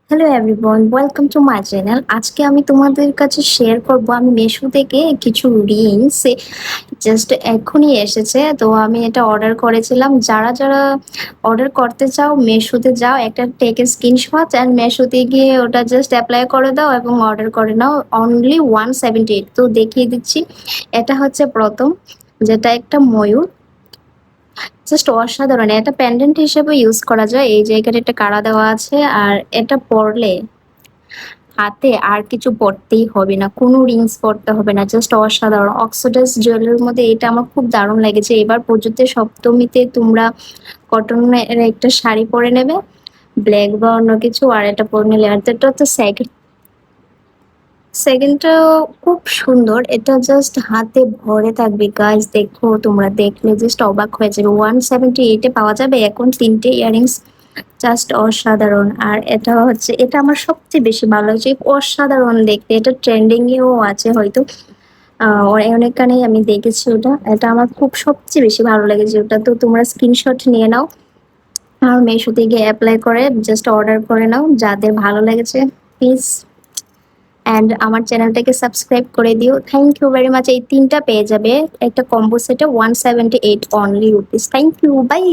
Hello everyone, welcome to my channel. আজকে আমি তোমাদের কাছে শেয়ার করব আমি মিশো থেকে কিছু রিংস জাস্ট এখনই এসেছে। তো আমি এটা অর্ডার করেছিলাম। যারা অর্ডার করতে চাও মিশোতে যাও, একটা টেক স্ক্রিনশট অ্যান্ড মিশোতে গিয়ে ওটা জাস্ট অ্যাপ্লাই করে দাও এবং অর্ডার করে নাও। অনলি 178। তো দেখিয়ে দিচ্ছি। এটা হচ্ছে প্রথম, যেটা একটা ময়ূর, জাস্ট অসাধারণ। এটা প্যান্ডেন্ট হিসেবে ইউজ করা যায়। এই জায়গাটা একটা কাড়া দেওয়া আছে, আর এটা পরলে হাতে আর কিছু পরতেই হবে না, কোনো রিংস পরতে হবে না, জাস্ট অসাধারণ। অক্সিডাইজ জুয়েলারির মধ্যে এটা আমার খুব দারুণ লেগেছে। এবার পুজোতে সপ্তমীতে তোমরা কটনের একটা শাড়ি পরে নেবে, ব্ল্যাক বা অন্য কিছু, আর এটা পরে নিলে। আর এটা হচ্ছে সেকেন্ডটা খুব সুন্দর। এটা জাস্ট হাতে ভরে থাকবে গাইস, দেখো, তোমরা দেখলে জাস্ট অবাক হয়ে যাবে। 178-এ পাওয়া যাবে এখন তিনটে ইয়াররিংস, জাস্ট অসাধারণ। আর এটা হচ্ছে, এটা আমার সবচেয়ে বেশি ভালো হয়েছে, অসাধারণ দেখতে। এটা ট্রেন্ডিং এও আছে হয়তো, অনেকখানেই আমি দেখেছি ওটা। এটা আমার খুব সবচেয়ে বেশি ভালো লেগেছে ওটা। তো তোমরা স্ক্রিনশট নিয়ে নাও আর মেশোতে গিয়ে অ্যাপ্লাই করে জাস্ট অর্ডার করে নাও যাদের ভালো লেগেছে, প্লিজ। অ্যান্ড আমার চ্যানেলটাকে সাবস্ক্রাইব করে দিও। Thank you very much. এই তিনটা পেয়ে যাবে একটা কম্বো সেটে 178 only rupees. Thank you, by.